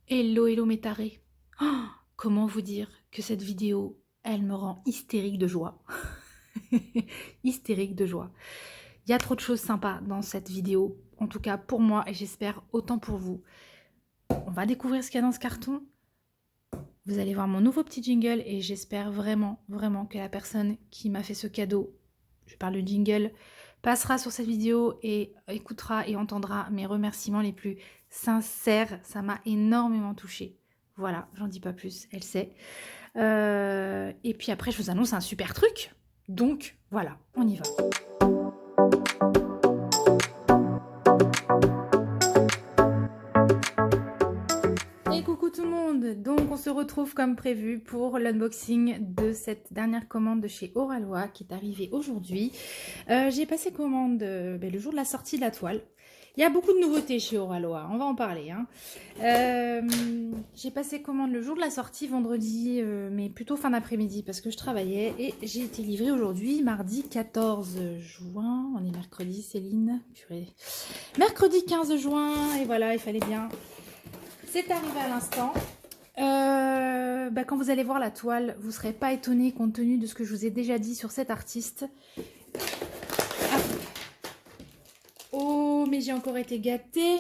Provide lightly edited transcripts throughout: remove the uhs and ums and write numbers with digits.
Hello, hello mes tarés. Oh, comment vous dire que cette vidéo, elle me rend hystérique de joie. Hystérique de joie. Il y a trop de choses sympas dans cette vidéo, en tout cas pour moi et j'espère autant pour vous. On va découvrir ce qu'il y a dans ce carton. Vous allez voir mon nouveau petit jingle et j'espère vraiment, vraiment que la personne qui m'a fait ce cadeau, je parle de jingle, passera sur cette vidéo et écoutera et entendra mes remerciements les plus sincères. Ça m'a énormément touchée. Voilà, j'en dis pas plus, elle sait. Et puis après, je vous annonce un super truc. Donc, voilà, on y va. Et coucou tout le monde. Donc, on se retrouve comme prévu pour l'unboxing de cette dernière commande de chez Oralois qui est arrivée aujourd'hui. J'ai passé commande le jour de la sortie de la toile. Il y a beaucoup de nouveautés chez Oralois, on va en parler. Hein. J'ai passé commande le jour de la sortie, vendredi, mais plutôt fin d'après-midi parce que je travaillais. Et j'ai été livrée aujourd'hui, mardi 14 juin. On est mercredi, Céline. Purée. Mercredi 15 juin, et voilà, il fallait bien. C'est arrivé à l'instant. Quand vous allez voir la toile, vous ne serez pas étonné compte tenu de ce que je vous ai déjà dit sur cet artiste. Oh, mais j'ai encore été gâtée.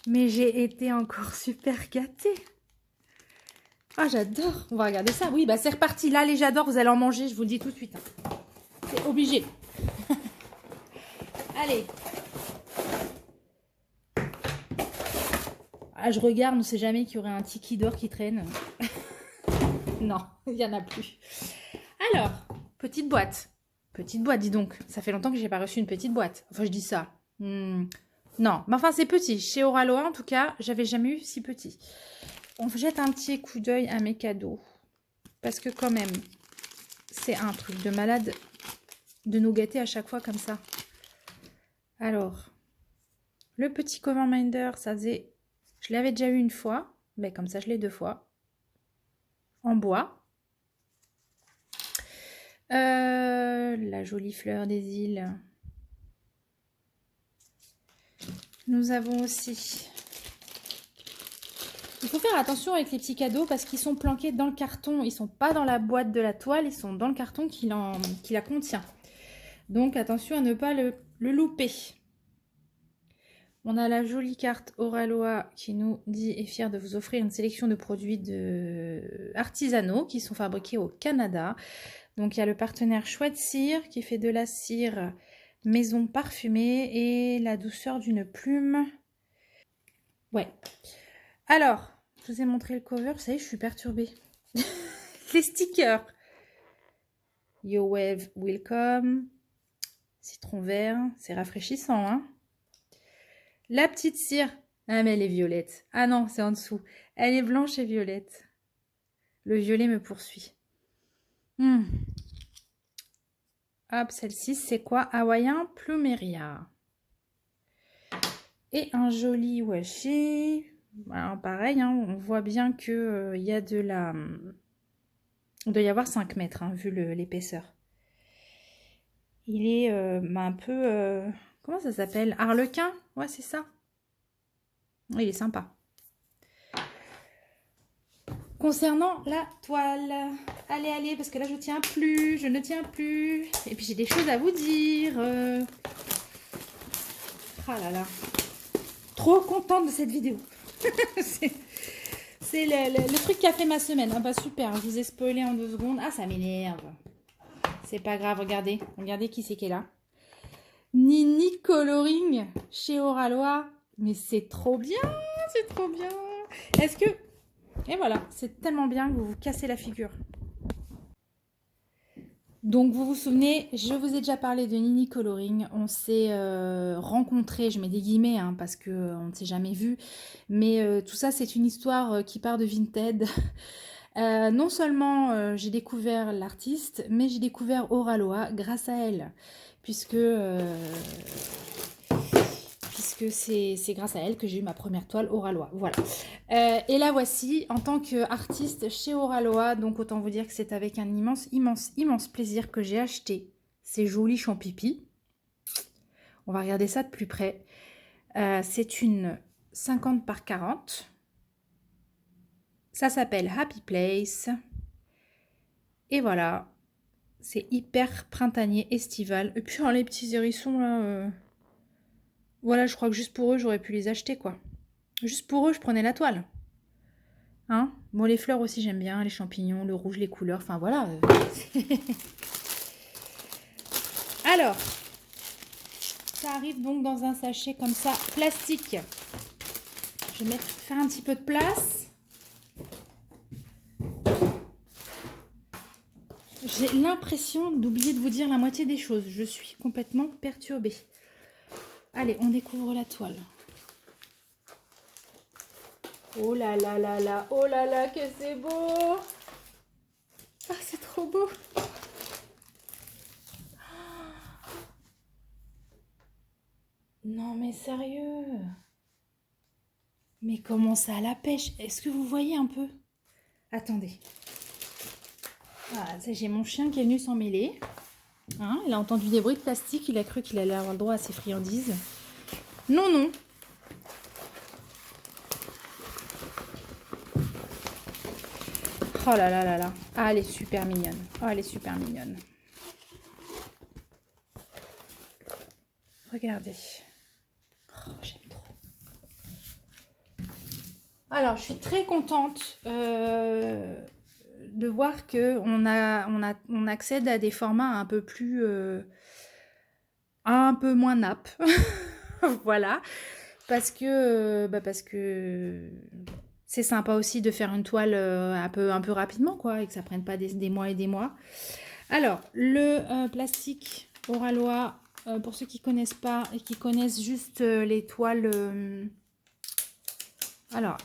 Mais j'ai été encore super gâtée. Ah, j'adore. On va regarder ça. Oui, bah c'est reparti. Là, les j'adore, vous allez en manger, je vous le dis tout de suite. Hein. C'est obligé. Allez. Ah, je regarde, on ne sait jamais qu'il y aurait un tiki d'or qui traîne. Non, il n'y en a plus. Alors, petite boîte. Petite boîte, dis donc. Ça fait longtemps que j'ai pas reçu une petite boîte. Enfin, je dis ça. Non, mais enfin, c'est petit. Chez Oralois, en tout cas, j'avais jamais eu si petit. On jette un petit coup d'œil à mes cadeaux. Parce que quand même, c'est un truc de malade de nous gâter à chaque fois comme ça. Alors, le petit Coverminder, ça faisait... Je l'avais déjà eu une fois. Mais comme ça, je l'ai deux fois. En bois. La jolie fleur des îles. Nous avons aussi... Il faut faire attention avec les petits cadeaux parce qu'ils sont planqués dans le carton. Ils ne sont pas dans la boîte de la toile, ils sont dans le carton qui la contient. Donc attention à ne pas le louper. On a la jolie carte Oralois qui nous dit est fière de vous offrir une sélection de produits artisanaux qui sont fabriqués au Canada. Donc il y a le partenaire Chouette Cire qui fait de la cire maison parfumée et la douceur d'une plume. Ouais. Alors, je vous ai montré le cover, vous savez, je suis perturbée. Les stickers. Your wave will come. Citron vert, c'est rafraîchissant, hein. La petite cire. Ah, mais elle est violette. Ah non, c'est en dessous. Elle est blanche et violette. Le violet me poursuit. Hop, celle-ci, c'est quoi? Hawaïen Plumeria. Et un joli washi. Alors, pareil, hein, on voit bien que y a de la... Il doit y avoir 5 mètres, hein, vu l'épaisseur. Il est un peu... comment ça s'appelle? Harlequin? Ouais, c'est ça. Il est sympa. Concernant la toile, allez, parce que là je tiens plus, je ne tiens plus. Et puis j'ai des choses à vous dire. Ah là là. Trop contente de cette vidéo. c'est le truc qui a fait ma semaine. Ah bah super, je vous ai spoilé en 2 secondes. Ah, ça m'énerve. C'est pas grave, regardez. Regardez qui c'est qui est là. Nini Coloring chez Oralois. Mais c'est trop bien, c'est trop bien. Est-ce que... Et voilà, c'est tellement bien que vous vous cassez la figure. Donc vous vous souvenez, je vous ai déjà parlé de Nini Coloring. On s'est rencontrés, je mets des guillemets hein, parce qu'on ne s'est jamais vu. Mais tout ça, c'est une histoire qui part de Vinted. Non seulement j'ai découvert l'artiste, mais j'ai découvert Oralois grâce à elle. Puisque c'est grâce à elle que j'ai eu ma première toile Oralois. Voilà. Et la voici en tant qu'artiste chez Oralois. Donc autant vous dire que c'est avec un immense plaisir que j'ai acheté ces jolis champipi. On va regarder ça de plus près. C'est une 50 par 40. Ça s'appelle Happy Place. Et voilà. C'est hyper printanier, estival. Et puis les petits hérissons là... Voilà, je crois que juste pour eux, j'aurais pu les acheter, quoi. Juste pour eux, je prenais la toile. Hein? Bon, les fleurs aussi, j'aime bien. Les champignons, le rouge, les couleurs. Enfin, voilà. Alors, ça arrive donc dans un sachet comme ça, plastique. Je vais faire un petit peu de place. J'ai l'impression d'oublier de vous dire la moitié des choses. Je suis complètement perturbée. Allez, on découvre la toile. Oh là là là là, oh là là, que c'est beau! Ah, c'est trop beau! Non mais sérieux! Mais comment ça à la pêche? Est-ce que vous voyez un peu? Attendez. Voilà, j'ai mon chien qui est venu s'en mêler. Hein, il a entendu des bruits de plastique, il a cru qu'il allait avoir le droit à ses friandises. Non, non. Oh là là là là. Ah, elle est super mignonne. Oh, elle est super mignonne. Regardez. Oh, j'aime trop. Alors, je suis très contente de voir que on accède à des formats un peu plus... un peu moins nappe. Voilà. Parce que c'est sympa aussi de faire une toile un peu rapidement, quoi, et que ça prenne pas des mois et des mois. Alors, le plastique Oralois, pour ceux qui connaissent pas et qui connaissent juste les toiles... alors,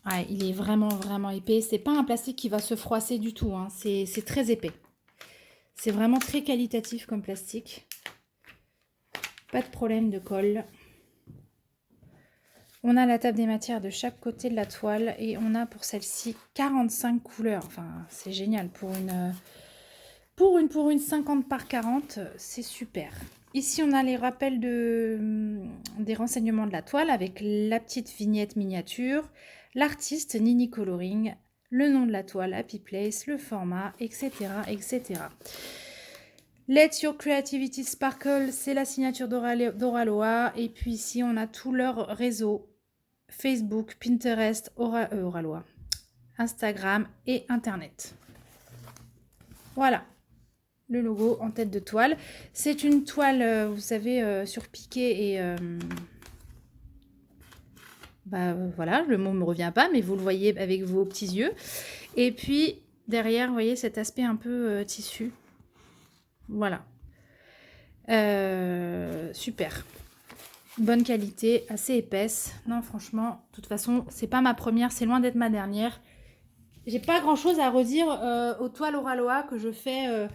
ouais, il est vraiment épais. C'est pas un plastique qui va se froisser du tout, hein. C'est très épais. C'est vraiment très qualitatif comme plastique. Pas de problème de colle. On a la table des matières de chaque côté de la toile et on a pour celle-ci 45 couleurs. Enfin, c'est génial. Pour une 50 par 40, c'est super. Ici, on a les rappels des renseignements de la toile avec la petite vignette miniature, l'artiste Nini Coloring, le nom de la toile Happy Place, le format, etc. etc. Let Your Creativity Sparkle, c'est la signature d'Oralois. Et puis ici, on a tout leur réseau. Facebook, Pinterest, Oralois, Instagram et Internet. Voilà, le logo en tête de toile. C'est une toile, vous savez, surpiquée et... voilà, le mot ne me revient pas, mais vous le voyez avec vos petits yeux. Et puis, derrière, vous voyez cet aspect un peu tissu. Voilà. Super. Bonne qualité, assez épaisse. Non, franchement, de toute façon, c'est pas ma première, c'est loin d'être ma dernière. J'ai pas grand chose à redire aux toiles Oralois que je fais,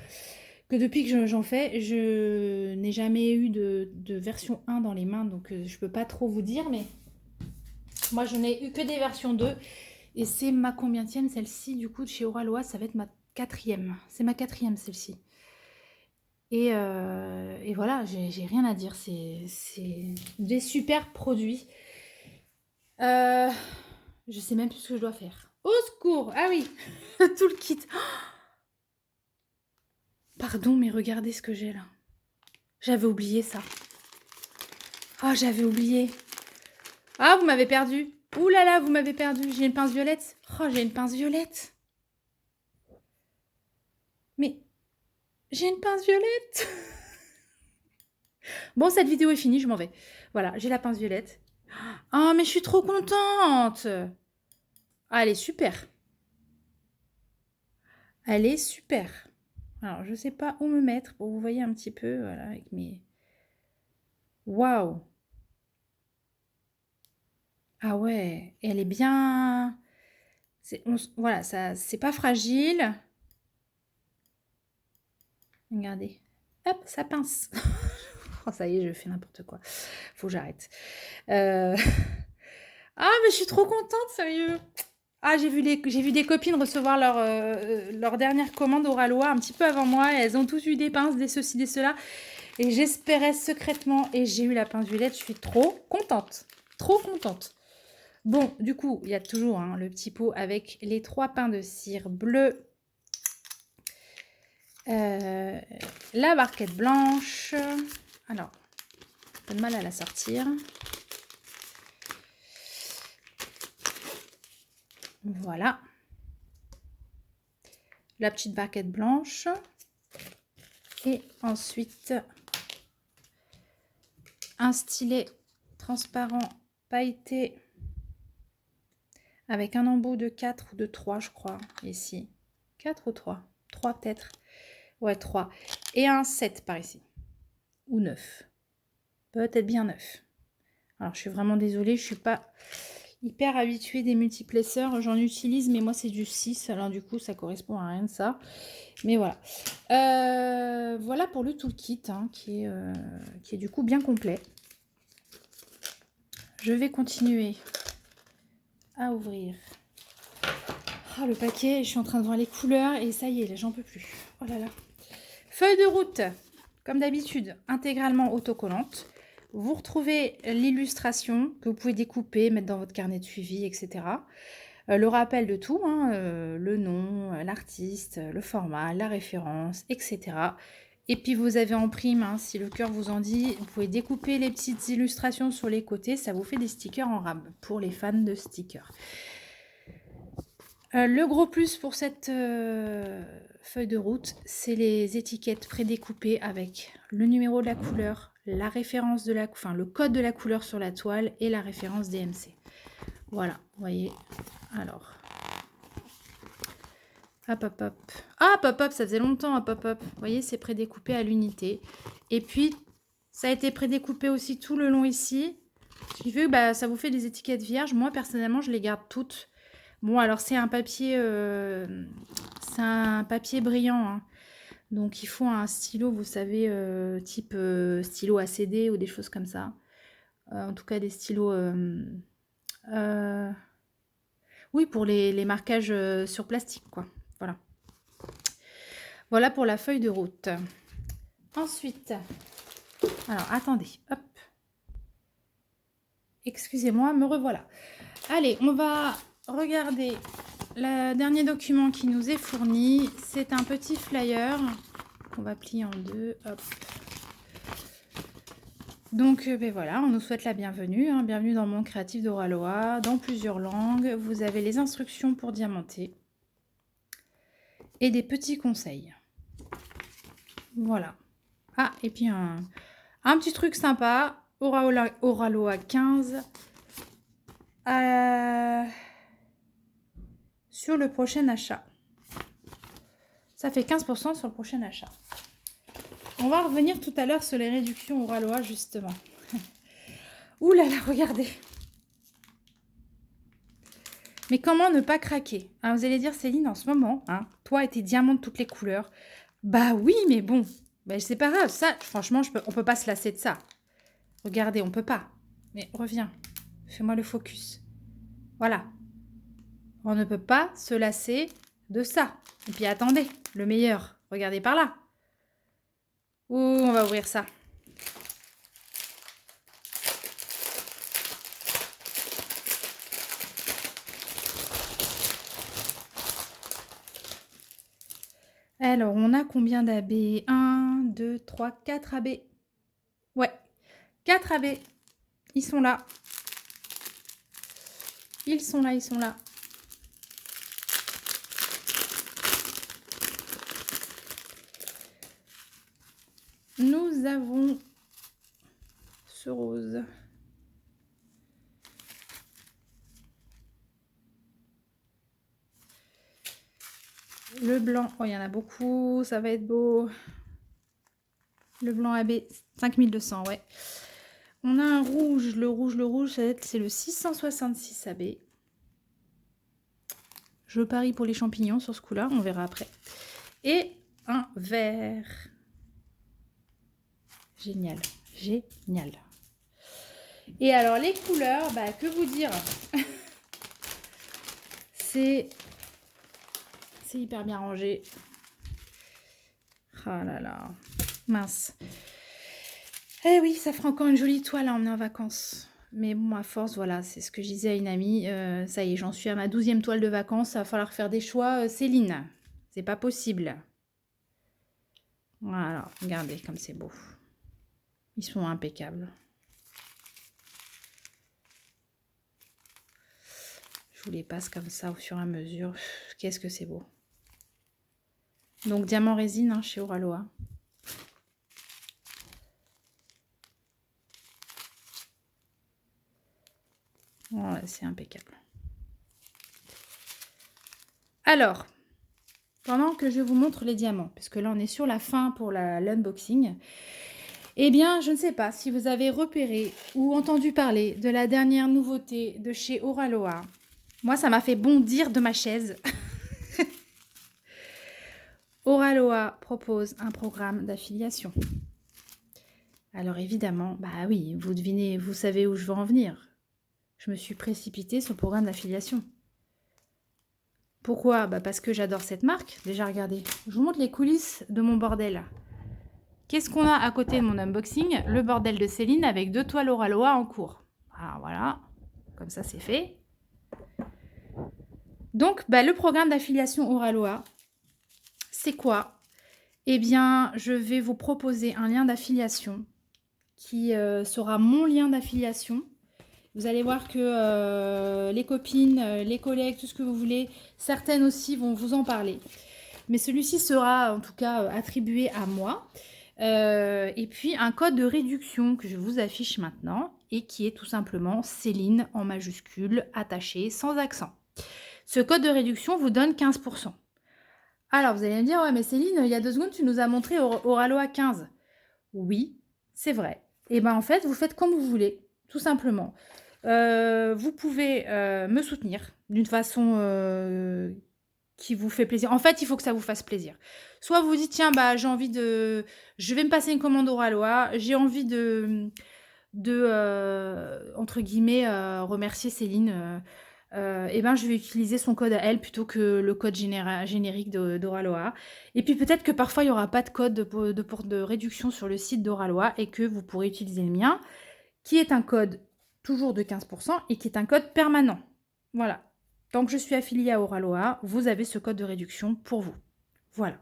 que depuis que j'en fais, je n'ai jamais eu de version 1 dans les mains, donc je peux pas trop vous dire, mais moi je n'ai eu que des versions 2. Et c'est ma combienième celle-ci, du coup, de chez Oralois, ça va être ma 4e. C'est ma 4e celle-ci. Et voilà, j'ai rien à dire, c'est des super produits. Je sais même plus ce que je dois faire. Au secours! Ah oui, tout le kit. Pardon, mais regardez ce que j'ai là. J'avais oublié ça. Ah, j'avais oublié. Ah, vous m'avez perdu. Ouh là là, vous m'avez perdu. J'ai une pince violette. Oh, j'ai une pince violette. Mais j'ai une pince violette. Bon, cette vidéo est finie, je m'en vais. Voilà, j'ai la pince violette. Oh, mais je suis trop contente. Ah, elle est super. Elle est super. Alors, je sais pas où me mettre pour vous voyez un petit peu, voilà, avec mes... Waouh! Ah ouais, elle est bien... Voilà, ça, c'est pas fragile. Regardez. Hop, ça pince. Oh, ça y est, je fais n'importe quoi. Faut que j'arrête. Ah, mais je suis trop contente, sérieux. Ah, j'ai vu des copines recevoir leur dernière commande Oralois un petit peu avant moi. Et elles ont tous eu des pinces, des ceci, des cela. Et j'espérais secrètement. Et j'ai eu la pince violette. Je suis trop contente. Trop contente. Bon, du coup, il y a toujours hein, le petit pot avec les 3 pains de cire bleu, la barquette blanche. Alors, pas de mal à la sortir. Voilà. La petite barquette blanche. Et ensuite, un stylet transparent pailleté avec un embout de 4 ou de 3, je crois, ici. 4 ou 3? 3 peut-être. Ouais, 3. Et un 7 par ici. Ou 9. Peut-être bien 9. Alors, je suis vraiment désolée, je suis pas hyper habituée des multiplesseurs. J'en utilise, mais moi, c'est du 6. Alors, du coup, ça correspond à rien de ça. Mais voilà. Voilà pour le toolkit, hein, qui est du coup bien complet. Je vais continuer à ouvrir. Oh, le paquet, je suis en train de voir les couleurs et ça y est, là, j'en peux plus. Oh là là. Feuille de route, comme d'habitude, intégralement autocollante. Vous retrouvez l'illustration que vous pouvez découper, mettre dans votre carnet de suivi, etc. Le rappel de tout, hein, le nom, l'artiste, le format, la référence, etc. Et puis vous avez en prime, hein, si le cœur vous en dit, vous pouvez découper les petites illustrations sur les côtés, ça vous fait des stickers en rab pour les fans de stickers. Le gros plus pour cette feuille de route, c'est les étiquettes prédécoupées avec le numéro de la couleur, la référence de la, enfin le code de la couleur sur la toile et la référence DMC. Voilà, vous voyez. Alors, hop hop hop. Ah, hop hop, ça faisait longtemps, hop hop hop. Vous voyez, c'est prédécoupé à l'unité. Et puis, ça a été prédécoupé aussi tout le long ici. Ce qui fait que bah, ça vous fait des étiquettes vierges. Moi, personnellement, je les garde toutes. Bon, alors c'est un papier brillant, hein. Donc il faut un stylo, vous savez, type stylo ACD ou des choses comme ça. En tout cas, des stylos... oui, pour les marquages sur plastique, quoi. Voilà. Voilà pour la feuille de route. Ensuite, alors attendez, hop. Excusez-moi, me revoilà. Allez, on va regarder le dernier document qui nous est fourni. C'est un petit flyer qu'on va plier en deux. Hop. Donc, ben voilà, on nous souhaite la bienvenue. Hein. Bienvenue dans Monde Créatif d'Oraloa, dans plusieurs langues. Vous avez les instructions pour diamanter et des petits conseils. Voilà. Ah, et puis un petit truc sympa. Oraloa 15. Sur le prochain achat. Ça fait 15% sur le prochain achat. On va revenir tout à l'heure sur les réductions Oraloa, justement. Ouh là là, regardez. Mais comment ne pas craquer, hein, vous allez dire, Céline, en ce moment, hein, toi et tes diamants de toutes les couleurs. Bah oui, mais bon, bah, c'est pas grave. Ça, franchement, on peut pas se lasser de ça. Regardez, on peut pas. Mais reviens, fais-moi le focus. Voilà. On ne peut pas se lasser de ça. Et puis attendez, le meilleur, regardez par là. Ouh, on va ouvrir ça. Alors, on a combien d'AB? 1, 2, 3, 4 AB. Ouais, 4 AB. Ils sont là. Ils sont là, ils sont là. Nous avons ce rose. Le blanc, oh, il y en a beaucoup, ça va être beau. Le blanc AB, 5200, ouais. On a un rouge, le rouge, c'est le 666 AB. Je parie pour les champignons sur ce coup-là, on verra après. Et un vert. Génial, génial. Et alors, les couleurs, bah, que vous dire? C'est hyper bien rangé. Ah là là, mince. Eh oui, ça fera encore une jolie toile à emmener en vacances. Mais bon, à force, voilà, c'est ce que je disais à une amie. Ça y est, j'en suis à ma 12e toile de vacances. Ça va falloir faire des choix. Céline, c'est pas possible. Voilà, regardez comme c'est beau. Ils sont impeccables. Je vous les passe comme ça au fur et à mesure. Qu'est-ce que c'est beau. Donc, diamant résine hein, chez Oraloa. Ouais, c'est impeccable. Alors, pendant que je vous montre les diamants, parce que là on est sur la fin pour l'unboxing, eh bien je ne sais pas si vous avez repéré ou entendu parler de la dernière nouveauté de chez Oraloa. Moi ça m'a fait bondir de ma chaise. Oraloa propose un programme d'affiliation. Alors évidemment, bah oui, vous devinez, vous savez où je veux en venir. Je me suis précipitée sur le programme d'affiliation. Pourquoi? Bah parce que j'adore cette marque. Déjà, regardez, je vous montre les coulisses de mon bordel. Qu'est-ce qu'on a à côté de mon unboxing? Le bordel de Céline avec 2 toiles Oraloa en cours. Alors voilà, comme ça c'est fait. Donc, bah, le programme d'affiliation Oraloa, c'est quoi? Eh bien, je vais vous proposer un lien d'affiliation qui sera mon lien d'affiliation. Vous allez voir que les copines, les collègues, tout ce que vous voulez, certaines aussi vont vous en parler. Mais celui-ci sera en tout cas attribué à moi. Et puis un code de réduction que je vous affiche maintenant et qui est tout simplement Céline en majuscule, attaché, sans accent. Ce code de réduction vous donne 15%. Alors vous allez me dire, ouais mais Céline, il y a 2 secondes tu nous as montré Oraloa 15. Oui, c'est vrai. Et bien en fait, vous faites comme vous voulez, tout simplement. Vous pouvez me soutenir d'une façon qui vous fait plaisir. En fait, il faut que ça vous fasse plaisir. Soit vous dites, tiens, bah, j'ai envie de... Je vais me passer une commande Oraloa. J'ai envie entre guillemets, remercier Céline. Et ben, je vais utiliser son code à elle plutôt que le code générique d'Oraloa. Et puis peut-être que parfois, il n'y aura pas de code de réduction sur le site d'Oraloa et que vous pourrez utiliser le mien, qui est un code toujours de 15% et qui est un code permanent. Voilà. Tant que je suis affiliée à Oraloa, vous avez ce code de réduction pour vous. Voilà.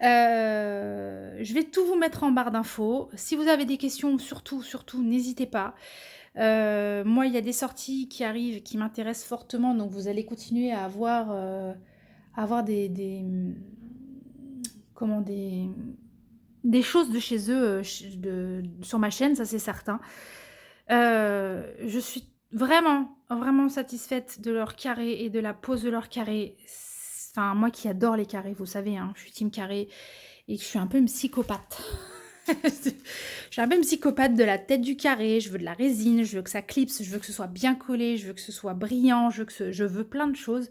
Je vais tout vous mettre en barre d'infos. Si vous avez des questions, surtout, n'hésitez pas. Moi, il y a des sorties qui arrivent qui m'intéressent fortement, donc vous allez continuer à avoir des choses de chez eux sur ma chaîne, ça c'est certain. Je suis vraiment satisfaite de leur carré et de la pose de leur carré. Enfin, moi qui adore les carrés, vous savez, hein, je suis team carré et je suis un peu une psychopathe. Je suis un peu une psychopathe de la tête du carré, je veux de la résine, je veux que ça clipse, je veux que ce soit bien collé, je veux que ce soit brillant, je veux plein de choses.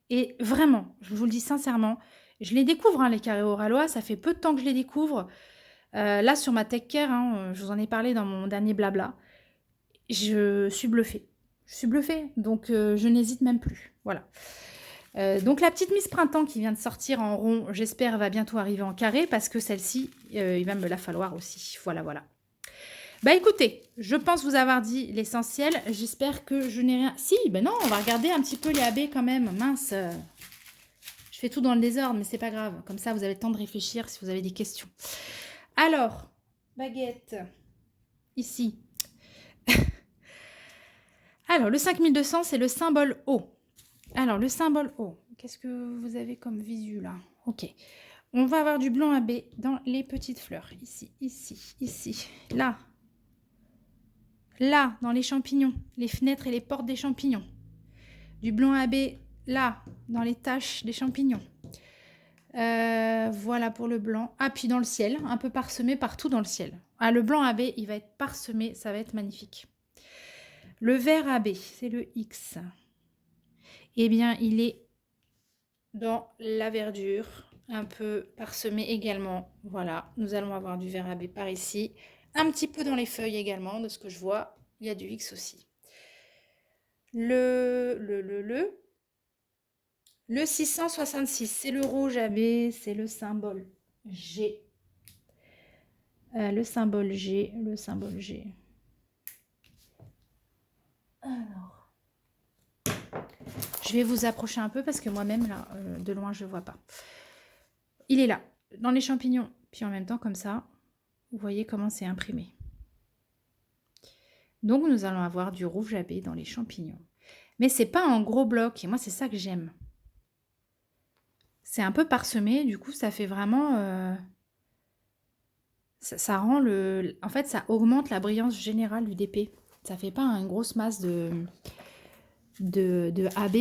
Et vraiment, je vous le dis sincèrement, je les découvre, hein, les carrés Oraloa, ça fait peu de temps que je les découvre. Là, sur ma tech care, hein, je vous en ai parlé dans mon dernier blabla, je suis bluffée. Je suis bluffée, donc je n'hésite même plus. Voilà. Donc la petite Miss Printemps qui vient de sortir en rond, j'espère va bientôt arriver en carré parce que celle-ci, il va me la falloir aussi. Voilà. Bah écoutez, je pense vous avoir dit l'essentiel. J'espère que je n'ai rien... Si, ben non, on va regarder un petit peu les AB quand même. Mince, je fais tout dans le désordre, mais c'est pas grave. Comme ça, vous avez le temps de réfléchir si vous avez des questions. Alors, baguette, ici. Alors, le 5200, c'est le symbole O. Alors, le symbole O, qu'est-ce que vous avez comme visu là? Ok. On va avoir du blanc AB dans les petites fleurs. Ici. Là. Là, dans les champignons. Les fenêtres et les portes des champignons. Du blanc AB là, dans les taches des champignons. Voilà pour le blanc. Ah, puis dans le ciel, un peu parsemé partout dans le ciel. Ah, le blanc AB, il va être parsemé, ça va être magnifique. Le vert AB, c'est le X. Eh bien, il est dans la verdure, un peu parsemé également. Voilà, nous allons avoir du vert AB par ici. Un petit peu dans les feuilles également, de ce que je vois. Il y a du X aussi. Le 666, c'est le rouge AB, c'est le symbole G. Le symbole G. Alors, je vais vous approcher un peu parce que moi-même, là, de loin, je ne vois pas. Il est là, dans les champignons. Puis en même temps, comme ça, vous voyez comment c'est imprimé. Donc, nous allons avoir du rouge à baies dans les champignons. Mais c'est pas en gros bloc. Et moi, c'est ça que j'aime. C'est un peu parsemé. Du coup, ça fait vraiment... ça rend le... En fait, ça augmente la brillance générale du DP. Ça fait pas une grosse masse de AB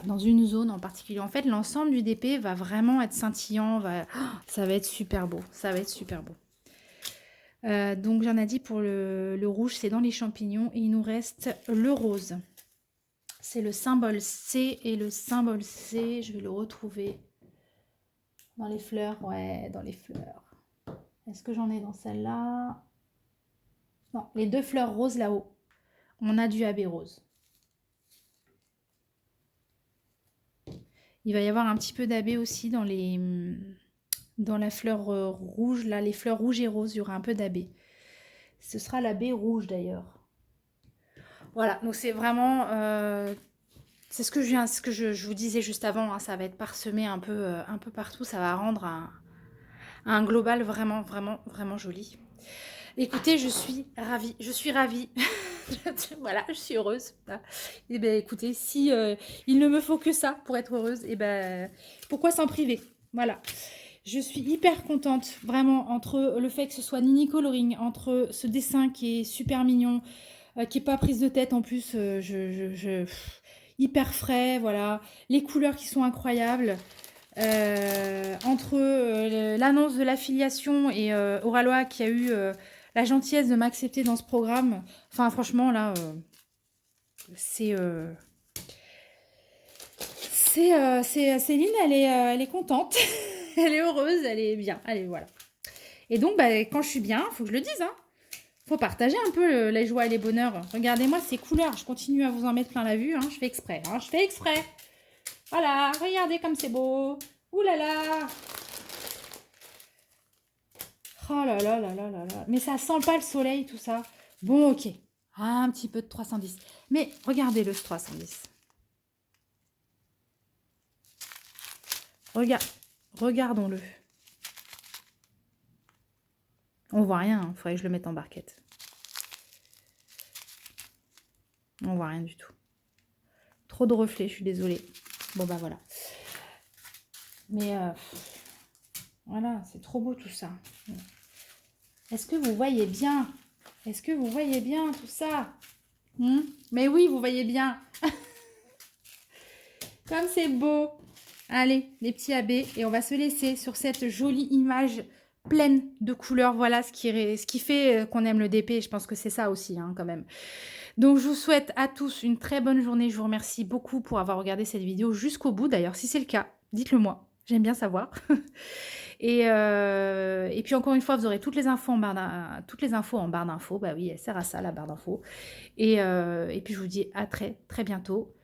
dans une zone en particulier. En fait, l'ensemble du DP va vraiment être scintillant. Ça va être super beau. Ça va être super beau. Donc, j'en ai dit pour le rouge, c'est dans les champignons. Et il nous reste le rose. C'est le symbole C. Et le symbole C, je vais le retrouver dans les fleurs. Ouais, dans les fleurs. Est-ce que j'en ai dans celle-là? Non, les 2 fleurs roses là-haut. On a du AB rose. Il va y avoir un petit peu d'AB aussi dans la fleur rouge. Là, les fleurs rouges et roses, il y aura un peu d'AB. Ce sera l'AB rouge d'ailleurs. Voilà, donc c'est vraiment... c'est ce que je vous disais juste avant. Hein, ça va être parsemé un peu partout. Ça va rendre un global vraiment, vraiment, vraiment joli. Écoutez, je suis ravie. Je suis ravie. Voilà, je suis heureuse. Et ben écoutez, si il ne me faut que ça pour être heureuse, et ben pourquoi s'en priver? Voilà. Je suis hyper contente, vraiment, entre le fait que ce soit Nini Coloring, entre ce dessin qui est super mignon, qui n'est pas prise de tête en plus, hyper frais, voilà. Les couleurs qui sont incroyables. Entre l'annonce de l'affiliation et Oraloa qui a eu la gentillesse de m'accepter dans ce programme. Enfin, franchement, là, Céline, elle est contente. Elle est heureuse, elle est bien. Allez, voilà. Et donc, bah, quand je suis bien, il faut que je le dise, hein. Faut partager un peu les joies et les bonheurs. Regardez-moi ces couleurs. Je continue à vous en mettre plein la vue. Hein. Je fais exprès. Hein. Je fais exprès. Voilà, regardez comme c'est beau. Ouh là là. Oh là là là là là là. Mais ça sent pas le soleil, tout ça. Bon, ok. Un petit peu de 310. Mais regardez-le, ce 310. Regardons-le. On voit rien. Il faudrait que je le mette en barquette. On voit rien du tout. Trop de reflets, je suis désolée. Bon, bah voilà. Mais voilà, c'est trop beau tout ça. Est-ce que vous voyez bien? Est-ce que vous voyez bien tout ça? Mais oui, vous voyez bien. Comme c'est beau. Allez, les petits AB. Et on va se laisser sur cette jolie image pleine de couleurs. Voilà ce qui fait qu'on aime le DP. Je pense que c'est ça aussi, hein, quand même. Donc, je vous souhaite à tous une très bonne journée. Je vous remercie beaucoup pour avoir regardé cette vidéo jusqu'au bout. D'ailleurs, si c'est le cas, dites-le moi. J'aime bien savoir. Et puis, encore une fois, vous aurez toutes les infos en barre d'infos. Bah oui, elle sert à ça, la barre d'infos. Et puis, je vous dis à très, très bientôt.